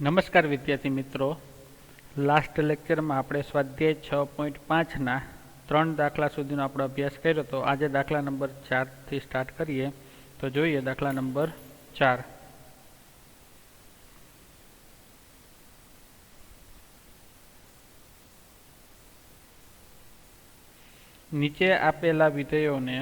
નમસ્કાર વિદ્યાર્થી મિત્રો, લાસ્ટ લેક્ચરમાં આપણે સ્વાધ્યાય 6.5ના 3 દાખલા સુધીનો આપણો અભ્યાસ કર્યો હતો. આજે દાખલા નંબર 4થી સ્ટાર્ટ કરીએ. તો જોઈએ દાખલા નંબર 4. નીચે આપેલા વિધેયોને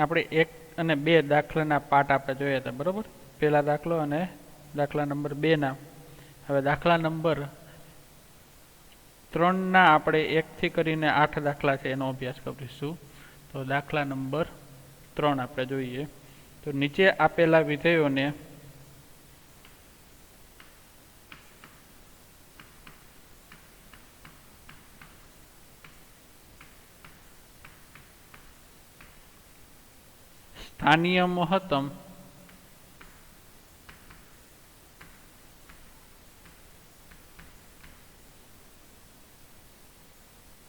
આપણે 1 અને 2 દાખલાના પાઠ આપણે જોયા હતા, બરોબર? પહેલા દાખલો અને દાખલા નંબર 2ના. હવે દાખલા નંબર 3ના આપણે 1 થી કરીને 8 દાખલા છે એનો અભ્યાસ કરીશું. તો દાખલા નંબર 3 આપણે જોઈએ. તો નીચે આપેલા વિધેયોને સ્થાનીય મહત્તમ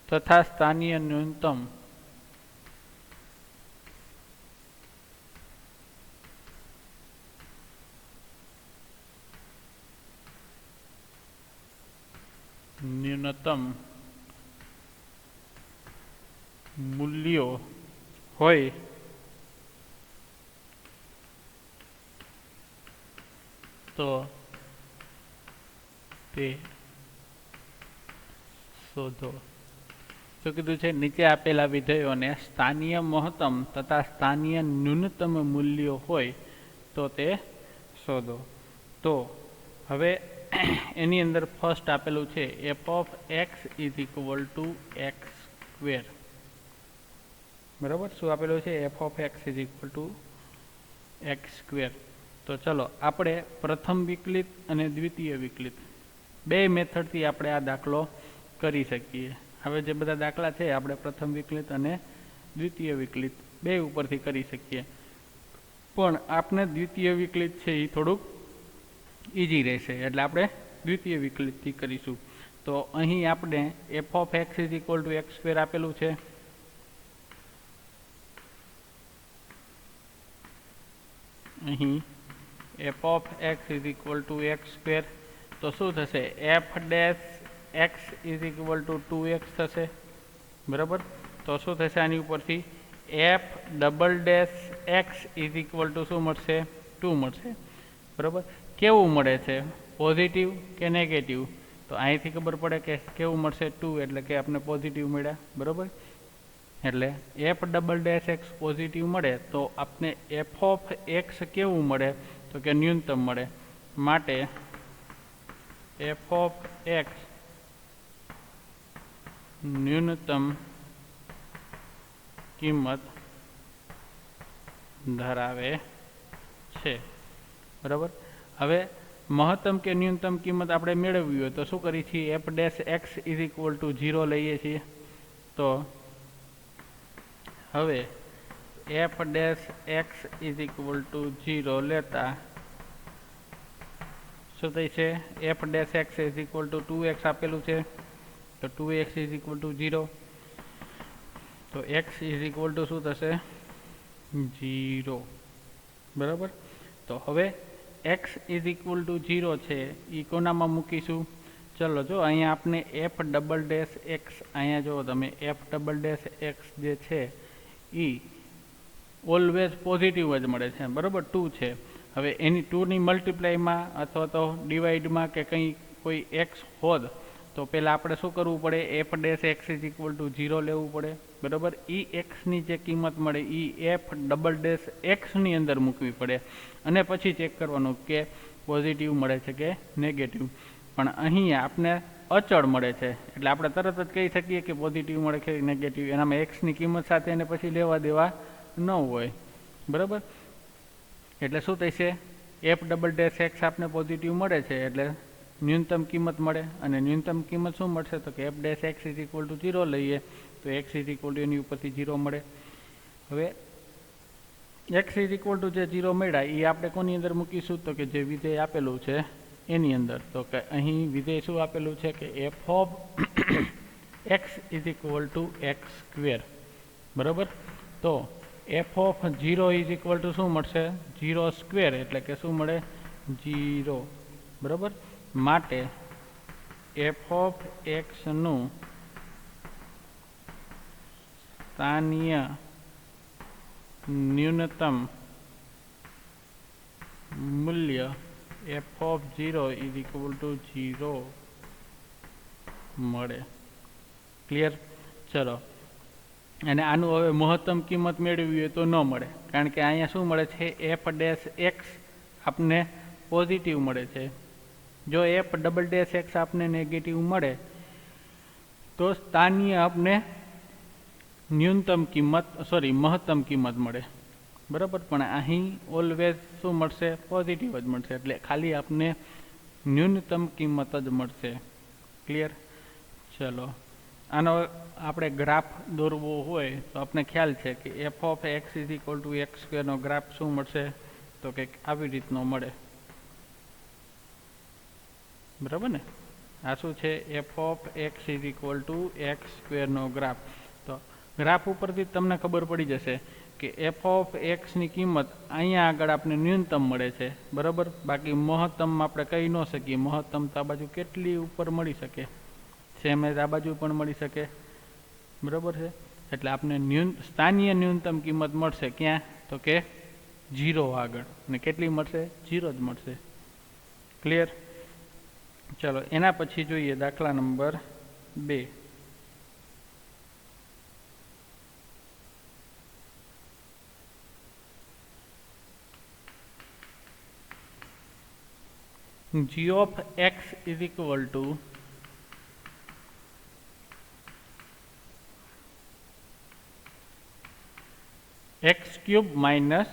તથા સ્થાનીય ન્યૂનતમ મૂલ્યો હોય તો તે શોધો. શું કીધું છે? નીચે આપેલા વિધેયોને સ્થાનીય મહત્તમ તથા સ્થાનીય ન્યૂનતમ મૂલ્યો હોય તો તે શોધો. તો હવે એની અંદર ફર્સ્ટ આપેલું છે f of x is equal to x square. બરાબર? શું આપેલું છે? f of x is equal to x square. તો ચલો આપણે પ્રથમ વિકલિત અને દ્વિતીય વિકલિત બે મેથડથી આપણે આ દાખલો કરી શકીએ. હવે જે બધા દાખલા છે આપણે પ્રથમ વિકલિત અને દ્વિતીય વિકલિત બે ઉપરથી કરી શકીએ, પણ આપણે દ્વિતીય વિકલિત છે એ થોડુંક ઇઝી રહેશે, એટલે આપણે દ્વિતીય વિકલિતથી કરીશું. તો અહીં આપણે f of x is equal to x square આપેલું છે. અહીં f of x is equal to x square. તો શું થશે? f dash x is equal to 2x થશે. બરાબર? તો શું થશે આની ઉપરથી? f double dash x is equal to શું મળશે? 2 મળશે. બરાબર? કેવું મળે છે? પોઝિટિવ કે નેગેટિવ? તો અહીંથી ખબર પડે કે કેવું મળશે? 2, એટલે કે આપણે પોઝિટિવ મળ્યા. બરાબર? એટલે f double dash x positive મળે તો આપણે f ઓફ એક્સ કેવું મળે? તો કે ન્યૂનતમ મળે. માટે f ઓફ એક્સ ન્યૂનતમ કિંમત ધરાવે છે. બરાબર? હવે મહત્તમ કે ન્યૂનતમ કિંમત આપણે મેળવવી હોય તો શું કરીએ છીએ? f dash X is equal to 0 લઈએ છીએ. તો હવે f dash X is equal to 0 લેતા શું થઈ છે? f dash X is equal two 2x આપેલું છે, તો 2x ઇઝ ઇક્વલ ટુ 0. તો x ઇઝ ઇક્વલ ટુ શું થશે? 0. બરાબર? તો હવે x ઇઝ ઇક્વલ ટુ 0 છે એ કોનામાં મૂકીશું? ચલો જો અહીંયા આપણે f ડબલ ડેશ એક્સ, અહીંયા જો તમે f ડબલ ડેશ એક્સ જે છે એ ઓલવેઝ પોઝિટિવ જ મળે છે. બરાબર? 2 છે. હવે એની 2ની મલ્ટીપ્લાયમાં અથવા તો ડિવાઈડમાં કે કંઈ કોઈ એક્સ હોત તો પહેલાં આપણે શું કરવું પડે? f dash X is equal to 0 લેવું પડે. બરાબર? એ એક્સની જે કિંમત મળે એ f ડબલ ડેશ એક્સની અંદર મૂકવી પડે અને પછી ચેક કરવાનું કે પોઝિટિવ મળે છે કે નેગેટિવ. પણ અહીં આપણે અચળ મળે છે એટલે આપણે તરત જ કહી શકીએ કે પોઝિટિવ મળે કે નેગેટિવ. એનામાં એક્સની કિંમત સાથે એને પછી લેવા દેવા ન હોય. બરાબર? એટલે શું થશે? f ડબલ ડેશ એક્સ આપને પોઝિટિવ મળે છે એટલે ન્યૂનતમ કિંમત મળે, અને ન્યૂનતમ કિંમત શું મળશે? તો કે f dash X is equal to 0 લઈએ તો x ઇઝ ઇક્વલ ટુ એની ઉપરથી 0 મળે. હવે x ઇઝ ઇક્વલ ટુ જે 0 મળ્યા એ આપણે કોની અંદર મૂકીશું? તો કે જે વિધેય આપેલું છે એની અંદર તો કે અહીં વિધેય શું આપેલું છે કે F of X is equal to x square, બરાબર. તો F of 0 is equal to શું મળશે? 0 સ્ક્વેર, એટલે કે શું મળે? 0, બરાબર. માટે એફ ઓફ એક્સનું સ્થાનીય ન્યૂનતમ મૂલ્ય F of 0 is equal to 0 મળે. ક્લિયર? ચલો, અને આનું હવે મહત્તમ કિંમત મેળવવી હોય તો ન મળે, કારણ કે અહીંયા શું મળે છે? એફ ડેશ એક્સ આપને પોઝિટિવ મળે છે. જો એફ ડબલ ડેશ એક્સ આપને નેગેટિવ મળે તો સ્થાનીય આપને ન્યૂનતમ કિંમત મહત્તમ કિંમત મળે, બરાબર. પણ અહીં ઓલવેઝ શું મળશે? પોઝિટિવ જ મળશે, એટલે ખાલી આપને ન્યૂનતમ કિંમત જ મળશે. ક્લિયર? ચલો, આનો આપણે ગ્રાફ દોરવો હોય તો આપણે ખ્યાલ છે કે F of X is equal to X સ્ક્વેરનો ગ્રાફ શું મળશે? તો કંઈક આવી રીતનો મળે, બરાબર ને? આ શું છે? F of X is equal to X સ્ક્વેરનો ગ્રાફ. તો ગ્રાફ ઉપરથી તમને ખબર પડી જશે કે એફ ઓફ એક્સની કિંમત અહીંયા આગળ આપણે ન્યૂનતમ મળે છે, બરાબર. બાકી મહત્તમ આપણે કહી ન શકીએ. મહત્તમ તો આ બાજુ કેટલી ઉપર મળી શકે? સેમ એજ આ બાજુ પણ મળી શકે, બરાબર છે. એટલે આપણે સ્થાનીય ન્યૂનતમ કિંમત મળશે ક્યાં? તો કે 0 આગળ. અને કેટલી મળશે? 0 જ મળશે. ક્લિયર? ચલો, એના પછી જોઈએ દાખલા number 2. g of x is equal to x cube minus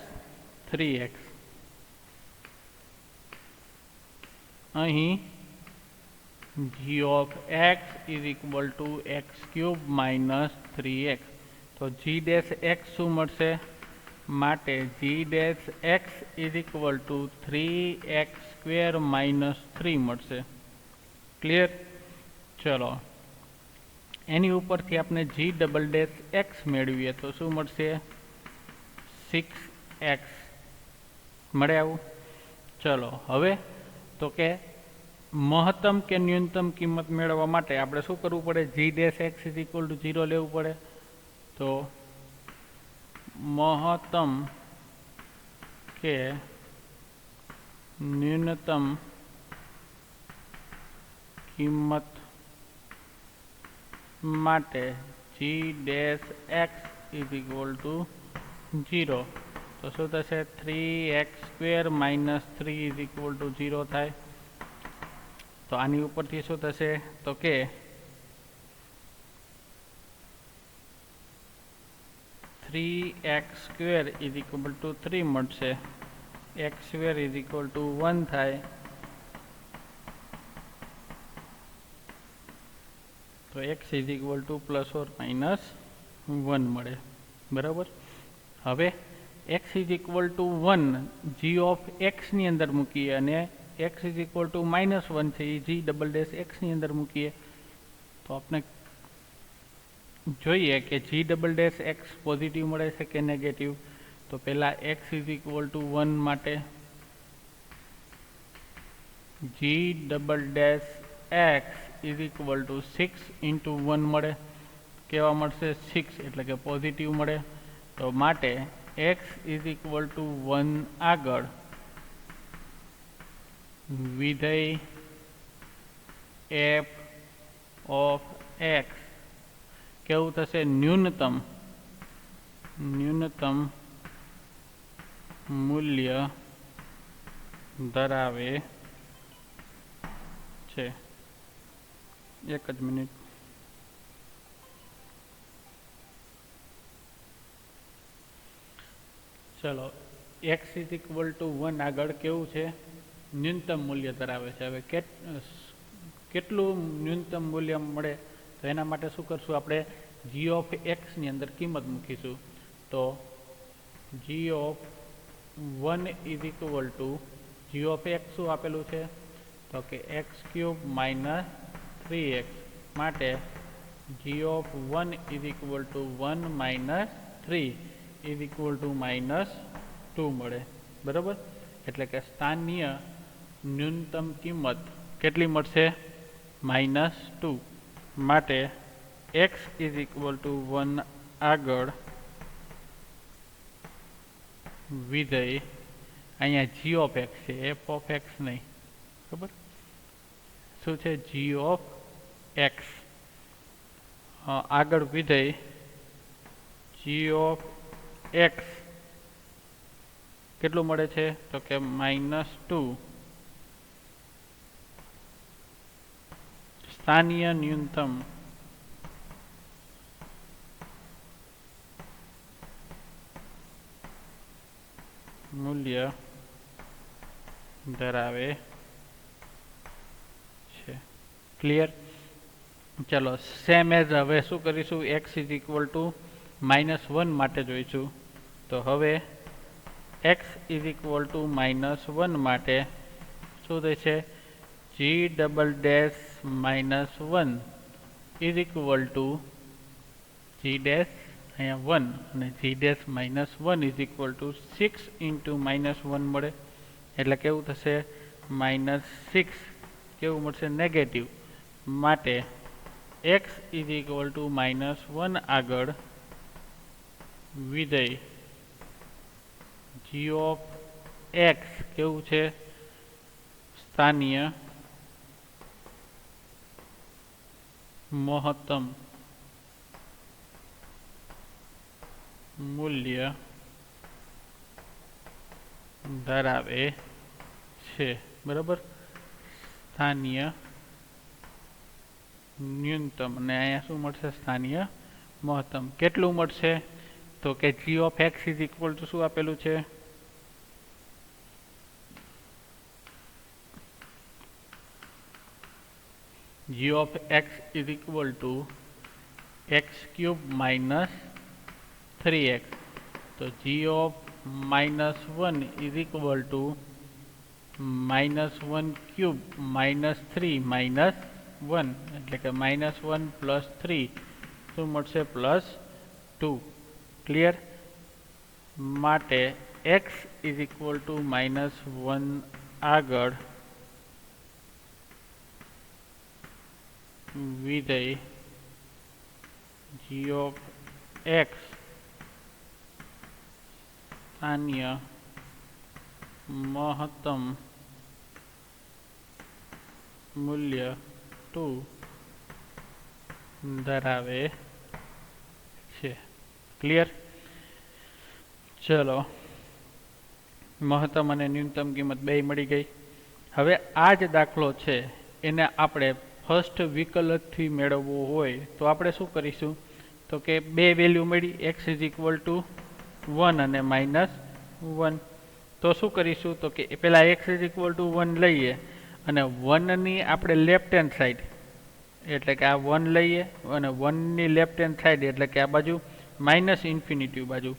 3x. અહીં g of x is equal to x cube minus 3x. તો g dash x શું મળશે? માટે g dash x is equal to 3x square minus 3 મળશે. Clear? ચલો, એની ઉપરથી આપણે g double dash x મેળવીએ તો શું મળશે? 6x મળે આવું. ચલો, હવે તો કે મહત્તમ કે ન્યૂનતમ કિંમત મેળવવા માટે આપણે શું કરવું પડે? g dash x is equal to 0 લેવું પડે. તો મહત્તમ કે ન્યૂનતમ કિંમત માટે g dash x is equal to 0. તો શું થશે? 3x square minus 3 is equal to 0 થાય. તો આની ઉપરથી શું થશે? તો કે 3x square is equal two 3 મળશે. x square is equal to 1 થાય. તો x is equal two plus or minus 1 મળે, બરાબર. હવે x is equal to 1 g of x ની અંદર મૂકીએ અને x ઇઝ ઇક્વલ ટુ -1 છે એ g ડબલ ડેશ x ની અંદર મૂકીએ તો આપણે જોઈએ કે g double dash x positive મળે છે કે નેગેટિવ. તો પહેલા x ઇઝ ઇક્વલ ટુ 1 માટે g double dash x is equal two 6 into 1 મળે. કેવા મળશે? 6, એટલે કે પોઝિટિવ મળે. તો માટે x ઇઝ ઇક્વલ ટુ 1 આગળ વિધેય f ઓફ x કેવું થશે? ન્યૂનતમ મૂલ્ય ધરાવે છે. એક જ મિનિટ. ચલો, x ઇઝ ઇક્વલ ટુ 1 આગળ કેવું છે? ન્યૂનતમ મૂલ્ય ધરાવે છે. હવે કેટલું ન્યૂનતમ મૂલ્ય મળે? તો એના માટે શું કરશું? આપણે g ઓફ x ની અંદર કિંમત મૂકીશું. તો g of 1 is equal two g of x શું આપેલું છે? તો કે x³ - 3x માટે g(1) = 1 - 3 = -2 મળે, બરાબર. એટલે કે સ્થાનીય ન્યૂનતમ કિંમત કેટલી મળશે? -2. માટે x = 1 આગળ વિધેય, અહીંયા g(x) છે, f(x) નહીં, બરાબર. શું છે? g(x) આગળ વિધેય g(x) કેટલું મળે છે? તો કે -2 સ્થાનીય ન્યૂનતમ મૂલ્ય ધરાવે છે. ક્લિયર? ચલો, સેમ એઝ હવે શું કરીશું? x = -1 માટે જોઈશું. તો હવે x = -1 માટે શું થશે? g(-1) = g' અહીંયા 1 અને g'-1 = 6 × -1 મળે. એટલે કેવું થશે? -6. કેવું મળશે? નેગેટિવ. માટે x = -1 આગળ વિધેય g(x) કેવું છે? સ્થાનીય મહત્તમ મૂલ્ય ધરાવે છે, બરાબર. સ્થાનીય ન્યૂનતમ અને અહીંયા શું મળશે? સ્થાનીય મહત્તમ. કેટલું મળશે? તો કે g(x) = શું આપેલું છે? g(x) = x³ - 3x. તો g(-1) = -1³ - 3 - 1 એટલે કે -1 + 3 શું મળશે? +2. ક્લિયર? માટે x = -1 આગળ વિધેય g(x) સ્થાનીય મહત્તમ મૂલ્ય 2 ધરાવે છે. ક્લિયર? ચલો, મહત્તમ અને ન્યૂનતમ કિંમત બે મળી ગઈ. હવે આ જ દાખલો છે એને આપણે ફર્સ્ટ વિકલનથી મેળવવો હોય તો આપણે શું કરીશું? તો કે બે વેલ્યુ મળી, x = 1 અને -1. તો શું કરીશું? તો કે પહેલા x = 1 લઈએ અને 1 ની આપણે લેફ્ટ હેન્ડ સાઈડ, એટલે કે આ 1 લઈએ અને 1 ની લેફ્ટ હેન્ડ સાઈડ એટલે કે આ બાજુ -∞ બાજુ,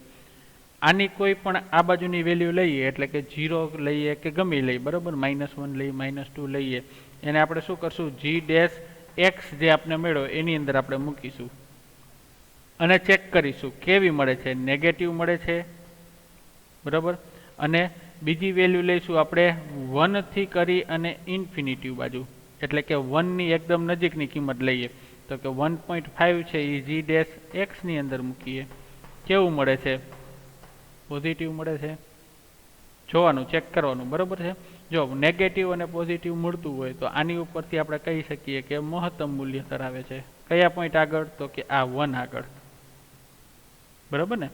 આની કોઈ પણ આ બાજુની વેલ્યુ લઈએ એટલે કે 0 લઈએ કે ગમે લઈએ, બરાબર. -1 લઈએ, -2 લઈએ, એને આપણે શું કરશું? g'(x) જે આપણે મેળવ્યો એની અંદર આપણે મૂકીશું અને ચેક કરીશું કેવી મળે છે? નેગેટિવ મળે છે, બરાબર. અને બીજી વેલ્યુ લઈશું આપણે 1 થી કરી અને ઇન્ફિનિટી બાજુ, એટલે કે 1 ની એકદમ નજીકની કિંમત લઈએ. તો કે 1.5 છે એ g'(x) ની અંદર મૂકીએ. કેવું મળે છે? પોઝિટિવ મળે છે. જોવાનું, ચેક કરવાનું, બરાબર છે. જો નેગેટિવ અને પોઝિટિવ મળતું હોય તો આની ઉપરથી આપણે કહી શકીએ કે મહત્તમ મૂલ્ય ધરાવે છે. કયા પોઈન્ટ આગળ? તો કે આ 1 આગળ, બરાબર ને.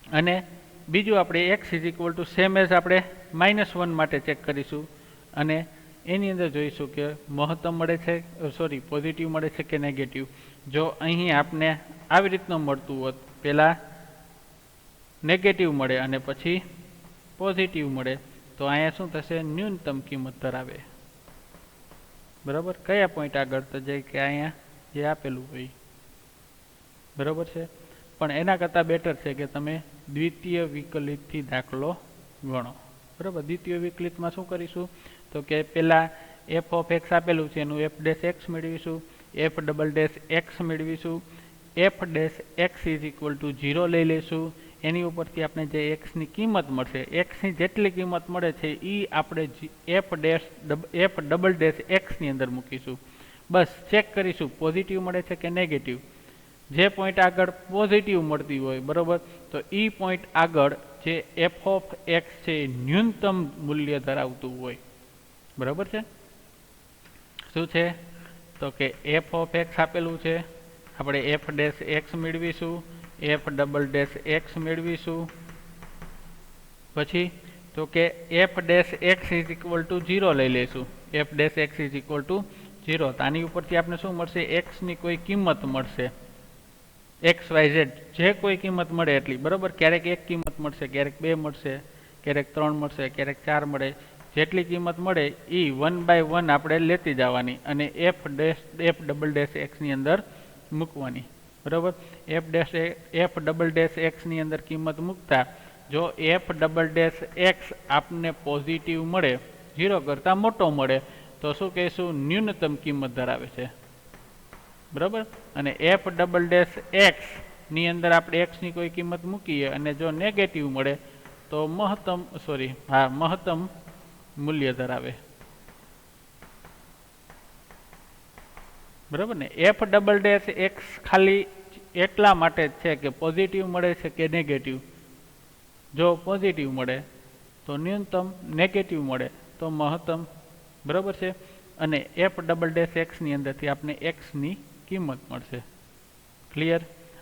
અને બીજું આપણે x = સેમ એઝ આપણે -1 માટે ચેક કરીશું અને એની અંદર જોઈશું કે મહત્તમ મળે છે, સોરી પોઝિટિવ મળે છે કે નેગેટિવ. જો અહીં આપને આવી રીતનું મળતું હોત, પહેલાં નેગેટિવ મળે અને પછી પોઝિટિવ મળે, તો અહીંયા શું થશે? ન્યૂનતમ કિંમત ધરાવે, બરાબર. કયા પોઈન્ટ આગળ? તો જે કે અહીંયા જે આપેલું હોય, બરાબર છે. પણ એના કરતાં બેટર છે કે તમે દ્વિતીય વિકલિતથી દાખલો ગણો, બરાબર. દ્વિતીય વિકલિતમાં શું કરીશું? તો કે પહેલાં એફ ઓફ એક્સ આપેલું છે એનું એફ ડેશ એક્સ મેળવીશું, એફ ડબલ ડેશ એક્સ મેળવીશું, F dash X is equal to 0 લઈ લઈશું. એની ઉપરથી આપણે જે એક્સની કિંમત મળશે, એક્સની જેટલી કિંમત મળે છે એ આપણે એફ ડબલ ડેશ એક્સની અંદર મૂકીશું. બસ ચેક કરીશું પોઝિટિવ મળે છે કે નેગેટિવ. જે પોઈન્ટ આગળ પોઝિટિવ મળતી હોય બરાબર, તો એ પોઈન્ટ આગળ જે એફ ઓફ એક્સ છે એ ન્યૂનતમ મૂલ્ય ધરાવતું હોય. બરાબર છે. શું છે તો કે એફ ઓફ એક્સ આપેલું છે, આપણે એફ ડેશ એક્સ મેળવીશું, એફ ડબલ ડેશ એક્સ મેળવીશું. પછી તો કે F dash X is equal to 0 લઈ લઈશું, F dash X is equal to 0. તો આની ઉપરથી આપણે શું મળશે, એક્સની કોઈ કિંમત મળશે, એક્સ વાય ઝેડ જે કોઈ કિંમત મળે એટલી. બરાબર, ક્યારેક એક કિંમત મળશે, ક્યારેક 2 મળશે, ક્યારેક 3 મળશે, ક્યારેક 4 મળે. જેટલી કિંમત મળે એ 1 બાય 1 આપણે લેતી જવાની અને એફ ડબલ ડેશ એક્સની અંદર મૂકવાની. બરાબર, એફ ડબલ ડેશ એક્સની અંદર કિંમત મૂકતા જો એફ ડબલ ડેશ એક્સ આપને પોઝિટિવ મળે, 0 કરતાં મોટો મળે, તો શું કહીશું, ન્યૂનતમ કિંમત ધરાવે છે. બરાબર, અને એફ ડબલ ડેશ એક્સ ની અંદર આપણે એક્સની કોઈ કિંમત મૂકીએ અને જો નેગેટિવ મળે તો મહત્તમ મૂલ્ય ધરાવે. બરાબર ને. એફ ડબલ ડેશ એક્સ ખાલી એટલા માટે જ છે કે પોઝિટિવ મળે છે કે નેગેટિવ. જો પોઝિટિવ મળે તો ન્યૂનતમ, નેગેટિવ મળે તો મહત્તમ. બરાબર છે. અને એફ ડબલ ડેશ એક્સની અંદરથી આપણે એક્સની કિંમત મળશે. ક્લિયર.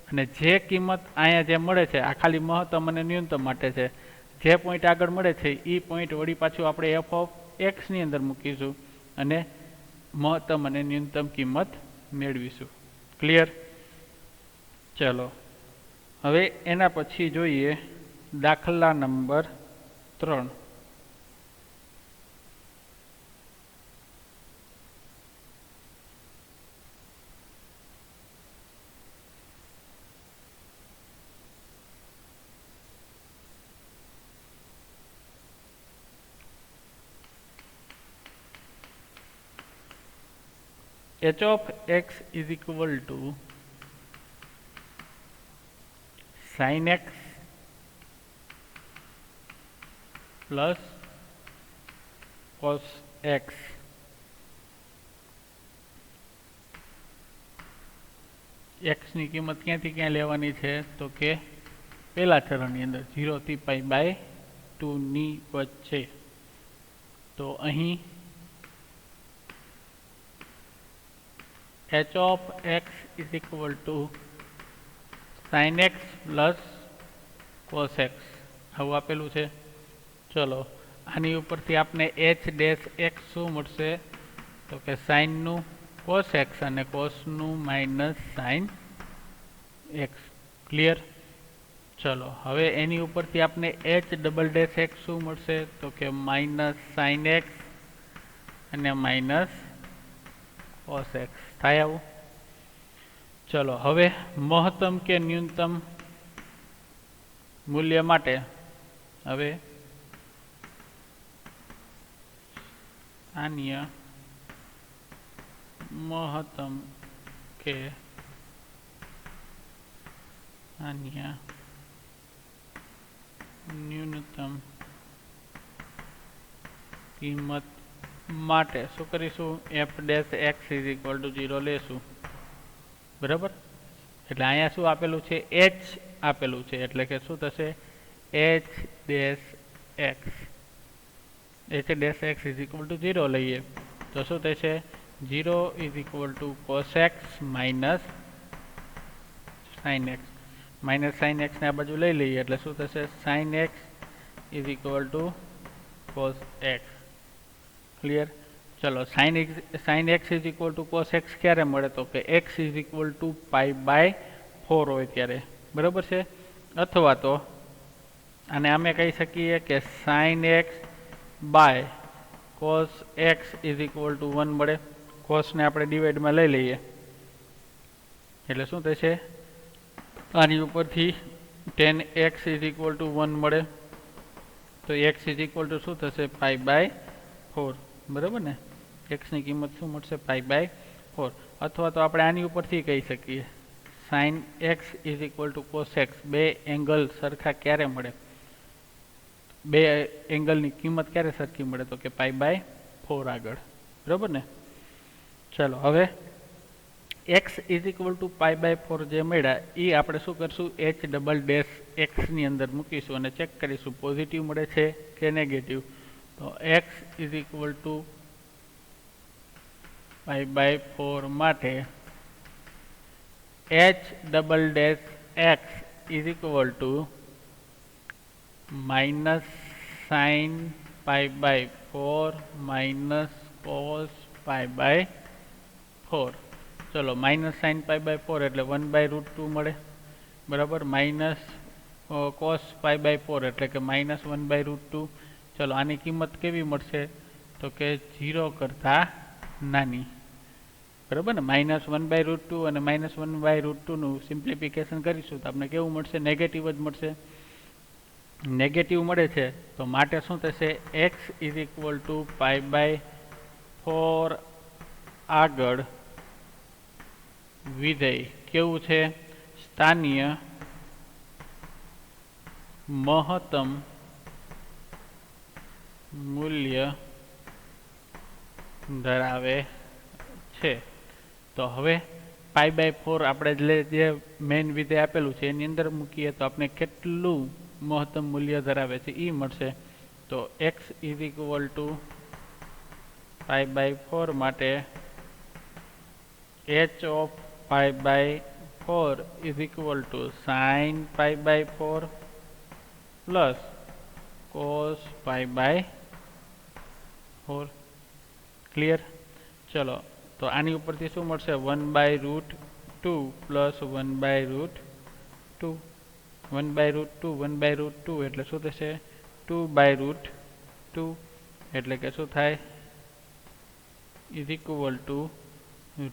અને જે કિંમત અહીંયા જે મળે છે આ ખાલી મહત્તમ અને ન્યૂનતમ માટે છે. જે પોઈન્ટ આગળ મળે છે એ પોઈન્ટ વળી પાછું આપણે એફ ઓફ એક્સની અંદર મૂકીશું અને મહત્તમ અને ન્યૂનતમ કિંમત મેળવીશું. ક્લિયર. ચલો હવે એના પછી જોઈએ દાખલા number 3. h of x is equal to sin x plus cos x. x ની કિંમત ક્યાંથી ક્યાં લેવાની છે તો કે પહેલા ચરણની અંદર 0 થી પાઈ બાય 2 ની વચ્ચે. તો અહીં h of x is equal to sin x plus cos x આવું આપેલું છે. ચલો આની ઉપરથી આપણે h ડેશ x શું મળશે તો કે sin નું cos x અને cos નું માઇનસ sin x. ક્લિયર. ચલો હવે એની ઉપરથી આપણે h ડબલ ડેશ x શું મળશે તો કે માઇનસ sin x અને માઇનસ cos x થાય આવું. ચલો હવે મહત્તમ કે ન્યૂનતમ મૂલ્ય માટે હવે આન્ય મહત્તમ કે આન્ય ન્યૂનતમ કિંમત માટે શું કરીશું, F dash X is equal to 0 લેશું. બરાબર, એટલે અહીંયા શું આપેલું છે, એચ આપેલું છે, એટલે કે શું થશે, H dash X. H dash X is equal to 0 લઈએ તો શું થશે, 0 is equal to cos X minus sine X. Minus sine એક્સને આ બાજુ લઈ લઈએ એટલે શું થશે, sine X is equal to cos X. Clear. ચલો sine X is equal to cos X ક્યારે મળે તો કે X is equal to pi by 4 હોય ત્યારે. બરાબર છે. અથવા તો આને અમે કહી શકીએ કે sine x by cos x is equal to 1 મળે. કોસને આપણે ડિવાઈડમાં લઈ લઈએ એટલે શું થશે, આની ઉપરથી tan x is equal to 1 મળે. તો x ઇઝ ઇક્વલ ટુ શું થશે, પાઈ બાય 4. બરાબર ને. એક્સની કિંમત શું મળશે? π/4. અથવા તો આપણે આની ઉપરથી કહી શકીએ sin x is equal two cos x. બે એંગલ સરખા ક્યારે મળે? બે એંગલની કિંમત ક્યારે સરખી મળે? તો કે π/4 આગળ. બરાબર ને? ચાલો હવે x ઇઝ ઇક્વલ ટુ π/4 જે મળ્યા એ આપણે શું કરશું? h ડબલ ડેશ x ની અંદર મૂકીશું અને ચેક કરીશું પોઝિટિવ મળે છે કે નેગેટિવ. તો x ઇઝ ઇક્વલ ટુ π/4 માટે h double dash x is equal to minus sine π/4 minus cos π/4. ચલો માઇનસ સાઇન π/4 એટલે 1/√2 મળે. બરાબર. માઇનસ કોસ π/4 એટલે કે માઇનસ 1/√2. ચલો આની કિંમત કેવી મળશે? તો કે 0 કરતાં નાની. બરાબર ને? માઇનસ 1/√2 અને માઇનસ 1/√2 નું સિમ્પ્લિફિકેશન કરીશું તો આપણે કેવું મળશે? નેગેટિવ જ મળશે. નેગેટિવ મળે છે તો માટે શું થશે? x ઇઝ ઇક્વલ ટુ π/4 આગળ વિધેય કેવું છે? સ્થાનીય મહત્તમ મૂલ્ય ધરાવે છે. તો હવે π/4 આપણે જે મેઇન વિધેય આપેલું છે એની અંદર મૂકીએ તો આપણે કેટલું મહત્તમ મૂલ્ય ધરાવે છે એ મળશે. તો x ઇઝ ઇક્વલ ટુ π/4 માટે h of π/4 is equal to sine π/4 plus cos π/4. Clear? ચલો તો આની ઉપરથી શું મળશે? 1/√2 પ્લસ 1/√2. 1/√2 1/√2 એટલે શું થશે? 2/√2 એટલે કે શું થાય? ઇઝ ઇક્વલ ટુ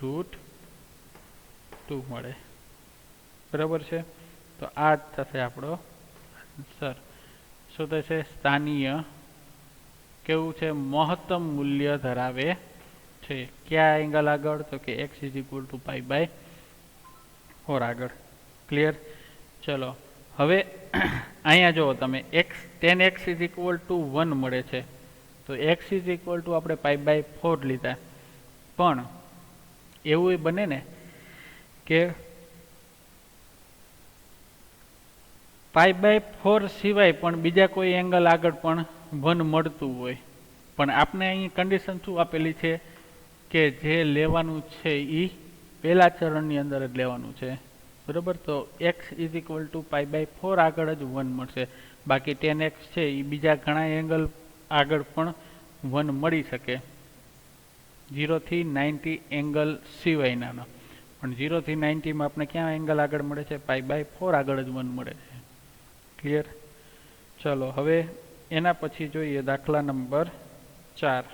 √2 મળે. બરાબર છે? તો આ જ થશે આપણો આન્સર. શું થશે? સ્થાનીય કેવું છે? મહત્તમ મૂલ્ય ધરાવે છે. કયા એંગલ આગળ? તો કે x ઇઝ ઇક્વલ ટુ π/4 આગળ. ક્લિયર? ચલો હવે અહીંયા જુઓ તમે tan x is equal to 1 મળે છે. તો x ઇઝ ઇક્વલ ટુ આપણે π/4 લીધા. પણ એવું બને ને કે π/4 સિવાય પણ બીજા કોઈ એંગલ આગળ પણ 1 મળતું હોય. પણ આપણે અહીં કન્ડિશન શું આપેલી છે? કે જે લેવાનું છે એ પહેલા ચરણની અંદર જ લેવાનું છે. બરાબર? તો x ઇઝ ઇક્વલ ટુ π/4 આગળ જ 1 મળશે. બાકી tan x છે એ બીજા ઘણા એંગલ આગળ પણ 1 મળી શકે. 0 થી 90 એંગલ સિવાયના. પણ 0 થી 90 માં આપણે ક્યાં એંગલ આગળ મળે છે? π/4 આગળ જ 1 મળે છે. ક્લિયર? ચલો હવે એના પછી જોઈએ દાખલા number 4.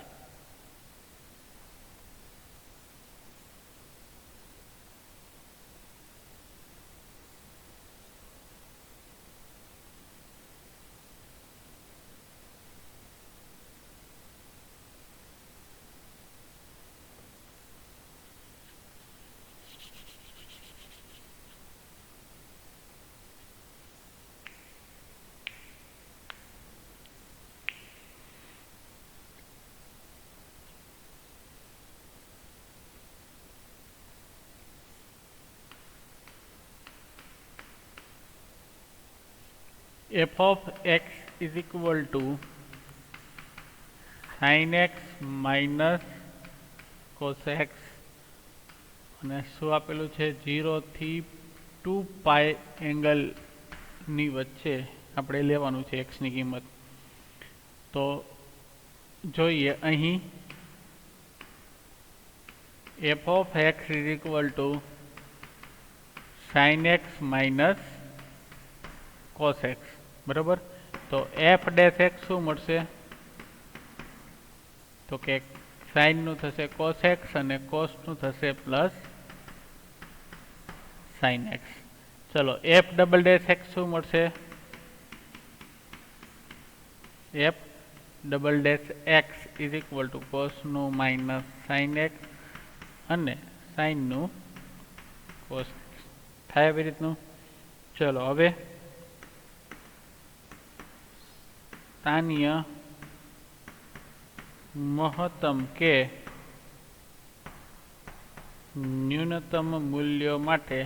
f of x is equal to sin x minus cos x અને શું આપેલું છે? 0 થી 2π એંગલ ની વચ્ચે આપણે લેવાનું છે x ની કિંમત. તો જોઈએ અહીં f of x is equal to sin x minus cos x. બરાબર? તો f ડેશ x શું મળશે? તો કે sin નું થશે cos x અને cos નું થશે પ્લસ sin x. ચલો f ડબલ ડેશ x શું મળશે? f double dash x is equal two cos નું માઇનસ સાઇન એક્સ અને સાઇનનું કોસ થાય આવી રીતનું. ચલો હવે સ્થાનીય મહત્તમ કે ન્યૂનતમ મૂલ્યો માટે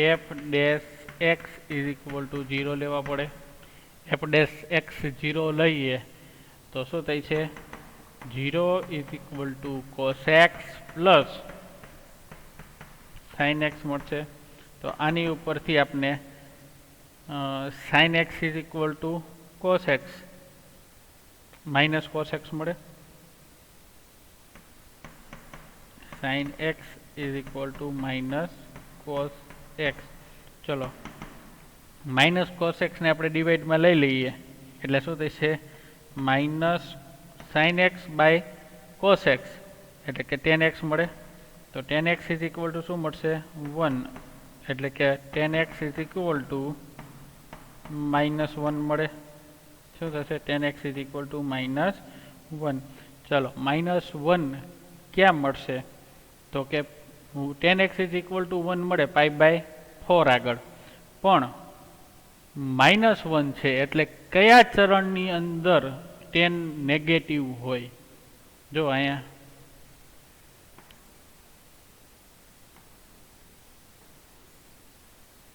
F dash X is equal to 0 લેવા પડે. એફ ડેશ એક્સ 0 લઈએ તો શું થાય છે? 0 is equal to cos X plus sine X મળશે. તો આની ઉપરથી આપણે sine X is equal to cos X minus cos X મળે. Sine X is equal to minus cos X. ચલો માઇનસ કોસ એક્સને આપણે ડિવાઈડમાં લઈ લઈએ એટલે શું થશે? Minus sine x by cos X એટલે કે ટેન એક્સ મળે. તો tan X is equal to શું મળશે? 1 એટલે કે tan X is equal to -1 મળે. શું થશે? Ten X is equal to -1. ચલો -1 ક્યાં મળશે? તો કે tan X is equal to 1 મળે π/4 આગળ, પણ -1 છે એટલે કયા ચરણની અંદર ટેન નેગેટિવ હોય? જો અહીંયા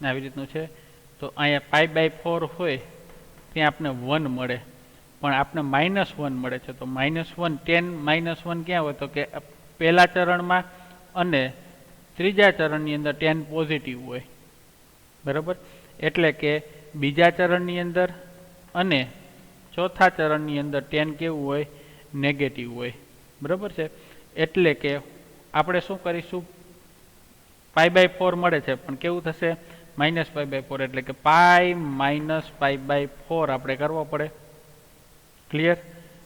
આવી રીતનું છે. તો અહીંયા π/4 હોય ત્યાં આપણે 1 મળે, પણ આપણે -1 મળે છે. તો -1 ટેન -1 ક્યાં હોય? તો કે પહેલા ચરણમાં અને ત્રીજા ચરણની અંદર ટેન પોઝિટિવ હોય. બરાબર? એટલે કે બીજા ચરણની અંદર અને ચોથા ચરણની અંદર ટેન કેવું હોય? નેગેટિવ હોય. બરાબર છે? એટલે કે આપણે શું કરીશું? π/4 મળે છે પણ કેવું થશે? -π/4 એટલે કે π - π/4 આપણે કરવો પડે. ક્લિયર?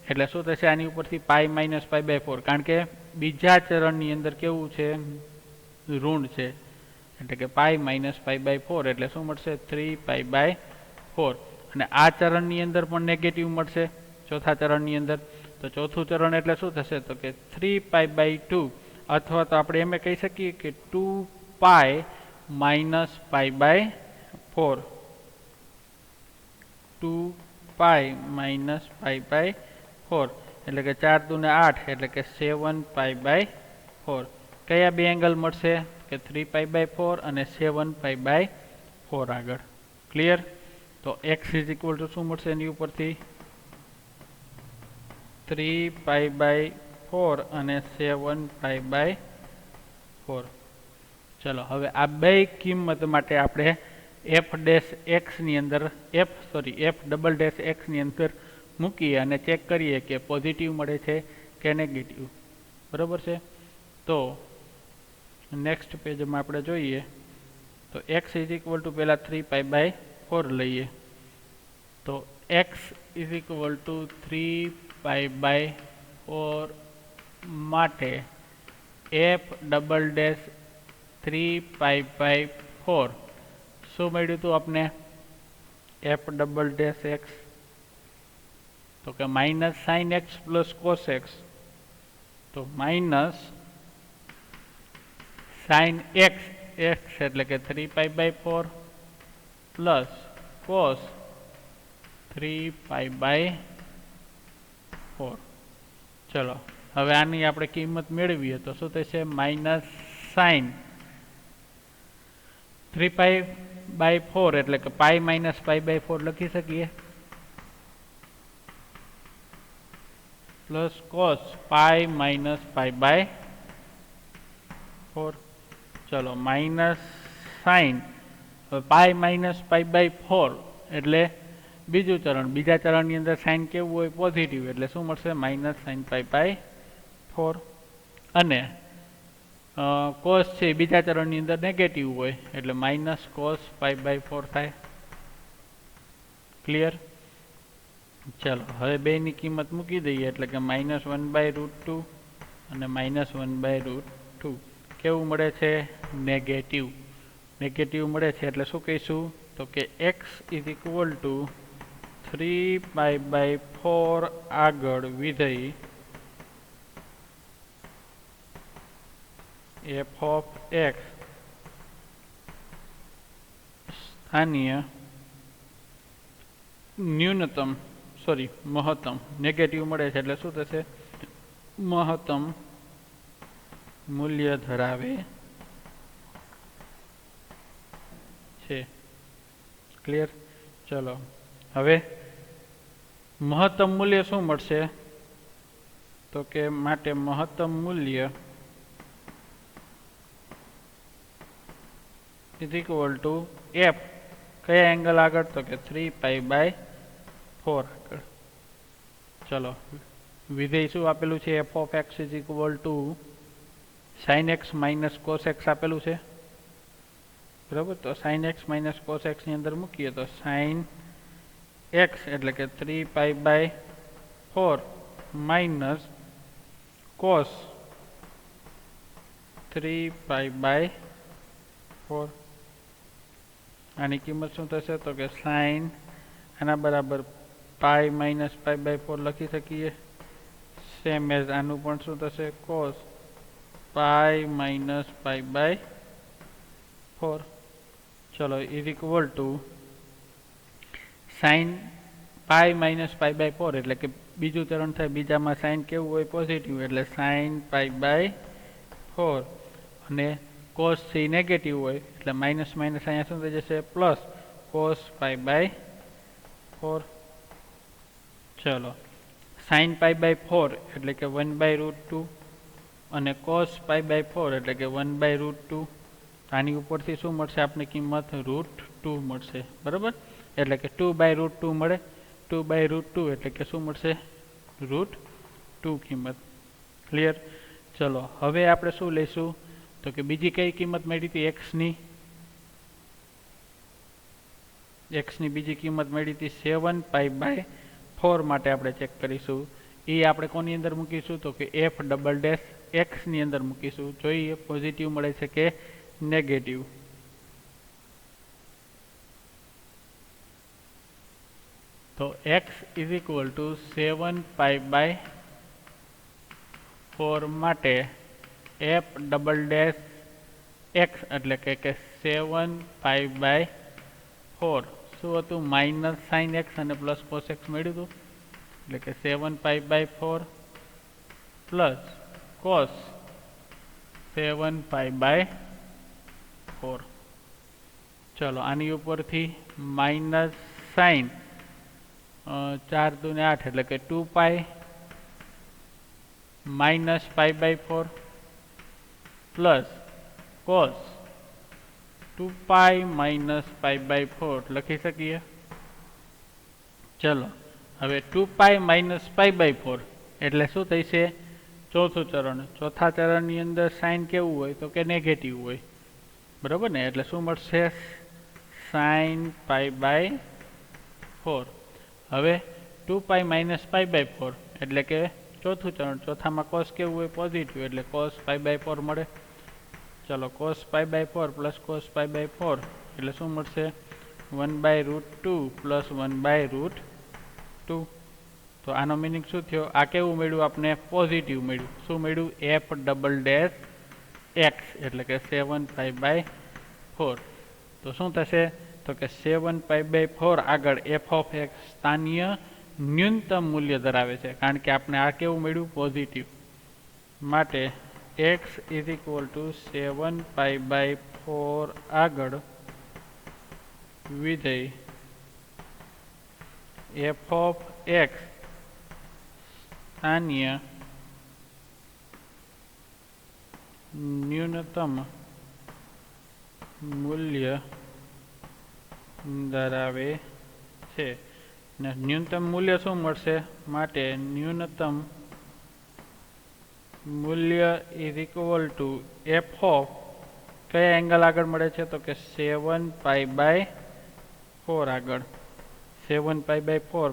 એટલે શું થશે? આની ઉપરથી π - π/4, કારણ કે બીજા ચરણની અંદર કેવું છે? ઋણ છે. એટલે કે π - π/4 એટલે શું મળશે? 3π/4. અને આ ચરણની અંદર પણ નેગેટિવ મળશે, ચોથા ચરણની અંદર. તો ચોથું ચરણ એટલે શું થશે? તો કે 3π/2, અથવા તો આપણે એમ કહી શકીએ કે 2π - π/4. 2π - π/4 એટલે કે 4 દુ ને 8 એટલે કે 7π/4. કયા બે એંગલ મળશે? કે 3π/4 અને 7π/4 આગળ. ક્લિયર? તો x ઇઝ ઇક્વલ ટુ શું મળશે એની ઉપરથી? 3π/4 અને 7π/4. ચલો હવે આ બે કિંમત માટે આપણે એફ ની અંદર એફ ની અંદર મૂકીએ અને ચેક કરીએ કે પોઝિટિવ મળે છે કે નેગેટિવ. બરાબર છે? તો નેક્સ્ટ પેજમાં આપણે જોઈએ તો x ઇઝ ઇક્વલ ટુ પહેલાં 3π/4 લઈએ. તો x ઇઝ ઇક્વલ ટુ 3π/4 માટે એફ ડબલ ડેશ 3π/4 શું મળ્યું હતું આપને? F double dash x. તો કે minus sine x plus cos x. તો માઇનસ સાઇન એક્સ એટલે કે 3π/4 પ્લસ કોસ 3π/4. ચલો હવે આની આપણે કિંમત મેળવીએ તો શું થશે? માઇનસ સાઇન 3π/4 એટલે કે π - π/4 લખી શકીએ, પ્લસ કોસ π - π/4. ચલો માઇનસ સાઇન π - π/4 એટલે બીજું ચરણ. બીજા ચરણની અંદર સાઇન કેવું હોય? પોઝિટિવ. એટલે શું મળશે? Minus sine π/4. અને કોસ છે બીજા ચરણની અંદર નેગેટિવ હોય એટલે માઇનસ કોસ π/4 થાય. ક્લિયર? ચલો હવે બેની કિંમત મૂકી દઈએ એટલે કે -1/√2 અને -1/√2 કેવું મળે છે? નેગેટિવ. નેગેટિવ મળે છે એટલે શું કહીશું? તો કે x ઇઝ ઇક્વલ ટુ 3π/4 આગળ વિધેય f of x સ્થાનીય ન્યૂનતમ મહત્તમ નેગેટિવ મળે છે એટલે શું થશે મહત્તમ મૂલ્ય ધરાવે છે ક્લિયર ચલો હવે મહત્તમ મૂલ્ય શું મળશે તો કે માટે મહત્તમ મૂલ્ય ઇઝ ઇક્વલ ટુ f કયા એંગલ આગળ તો કે 3π/4 આગળ ચલો વિધેય શું આપેલું છે f of x is equal to sin x minus cos x આપેલું છે બરાબર તો sin x minus cos x ની અંદર મૂકીએ તો sin x એટલે કે 3π/4 માઇનસ cos 3π/4 આની કિંમત શું થશે તો કે sin આના બરાબર પાઈ માઇનસ π/4 લખી શકીએ સેમ એઝ આનું પણ શું થશે cos પાઈ માઇનસ π/4 ચલો is equal to sin pi minus π/4 એટલે કે બીજું ચરણ થાય બીજામાં સાઇન કેવું હોય પોઝિટિવ એટલે sin π/4 અને cos c નેગેટિવ હોય એટલે માઇનસ માઇનસ અહીંયા શું થઈ જશે પ્લસ cos π/4 ચલો sin π/4 એટલે કે 1/√2 અને cos π/4 એટલે કે 1/√2 આની ઉપરથી શું મળશે આપને કિંમત √2 મળશે બરાબર એટલે કે 2/√2 મળે 2/√2 એટલે કે શું મળશે √2 કિંમત ક્લિયર ચલો હવે આપણે શું લઈશું તો કે બીજી કઈ કિંમત મળી હતી x ની બીજી કિંમત મળી હતી 7π/4 માટે આપણે ચેક કરીશું એ આપણે કોની અંદર મૂકીશું તો કે f ડબલ ડેશ x ની અંદર મૂકીશું જોઈએ પોઝિટિવ મળે છે કે નેગેટિવ તો x ઇઝ ઇક્વલ ટુ 7π/4 માટે f ડબલ ડેશ x એટલે કે 7π/4 શું હતું માઇનસ સાઇન એક્સ અને પ્લસ કોસ એક્સ મળ્યું હતું એટલે કે 7π/4 પ્લસ કોસ 7π/4 ચલો આની ઉપરથી માઇનસ સાઇન 4 દુ ને 8 એટલે કે 2π માઇનસ π/4 પ્લસ કોસ 2π માઇનસ π/4 લખી શકીએ ચલો હવે 2π માઇનસ π/4 એટલે શું થશે ચોથું ચરણ ચોથા ચરણની અંદર સાઇન કેવું હોય તો કે નેગેટિવ હોય બરાબર ને એટલે શું મળશે sin π/4 હવે 2π માઇનસ π/4 એટલે કે ચોથું ચરણ ચોથામાં cos કેવું હોય પોઝિટિવ એટલે cos π/4 મળે ચલો cos π/4 પ્લસ cos π/4 એટલે શું મળશે 1/√2 પ્લસ 1/√2 તો આનો મિનિંગ શું થયો આ કેવું મળ્યું આપણે પોઝિટિવ મળ્યું શું મળ્યું f ડબલ ડેશ x એટલે કે 7π/4 તો શું થશે તો કે 7π/4 આગળ f of x સ્થાનીય ન્યૂનતમ મૂલ્ય ધરાવે છે કારણ કે આપણે આ કેવું મળ્યું પોઝિટિવ માટે x ઇઝ ઇક્વલ ટુ 7π/4 આગળ વિધેય f of x સ્થાનીય ન્યૂનતમ મૂલ્ય ધરાવે છે ને ન્યૂનતમ મૂલ્ય શું મળશે માટે ન્યૂનતમ મૂલ્ય is equal two f of કયા એંગલ આગળ મળે છે તો કે 7π/4 આગળ 7π/4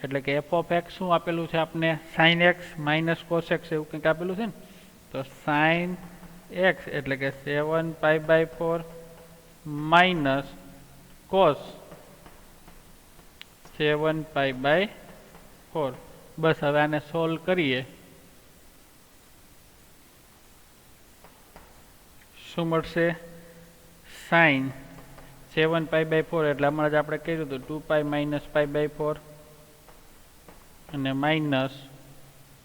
એટલે કે f of x શું આપેલું છે આપને sin x minus cos x એવું કંઈક આપેલું છે ને તો sin x એટલે કે 7π/4 માઇનસ cos 7π/4. બસ હવે આને સોલ્વ કરીએ. શું મળશે? સાઇન 7π/4 એટલે હમણાં જ આપણે કર્યું હતું 2π - π/4 અને માઇનસ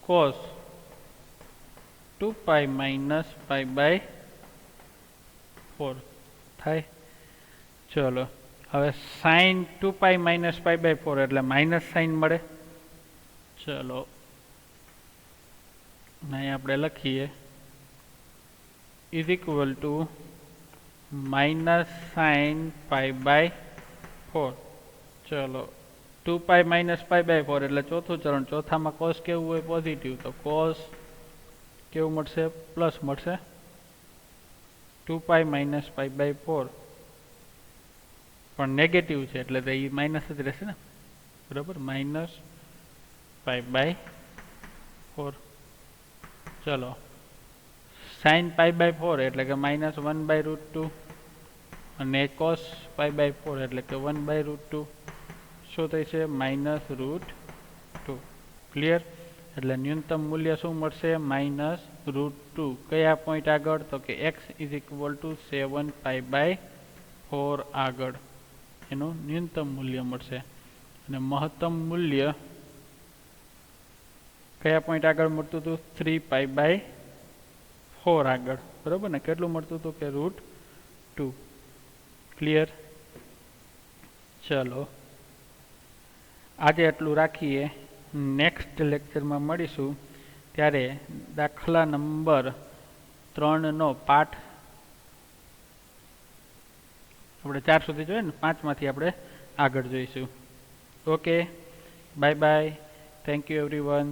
કોસ 2π - π/4 થાય. ચલો હવે સાઇન 2π - π/4 એટલે માઇનસ સાઇન મળે. ચલો અહીં આપણે લખીએ is equal to minus sine π/4. ચલો 2π - π/4 એટલે ચોથું ચરણ. ચોથામાં કોસ કેવું હોય? પોઝિટિવ. તો કોસ કેવું મળશે? પ્લસ મળશે. 2π - π/4 પણ નેગેટિવ છે એટલે તો એ માઇનસ જ રહેશે ને, બરાબર? માઇનસ π/4. ચલો સાઇન π/4 એટલે કે -1/√2 અને કોસ π/4 એટલે કે 1/√2. શું થઈ છે? -√2. ક્લિયર? એટલે ન્યૂનતમ મૂલ્ય શું મળશે? -√2. કયા પોઈન્ટ આગળ? તો કે x = 7π/4 આગળ એનું ન્યૂનતમ મૂલ્ય મળશે. અને મહત્તમ મૂલ્ય કયા પોઈન્ટ આગળ મળતું હતું? 3π/4 આગળ, બરાબર ને? કેટલું મળતું હતું? કે √2. ક્લિયર? ચલો આજે એટલું રાખીએ. નેક્સ્ટ લેક્ચરમાં મળીશું ત્યારે દાખલા નંબર 3નો પાઠ આપણે 4 સુધી જોઈએ ને, 5માંથી આપણે આગળ જોઈશું. Okay, bye bye. Thank you everyone.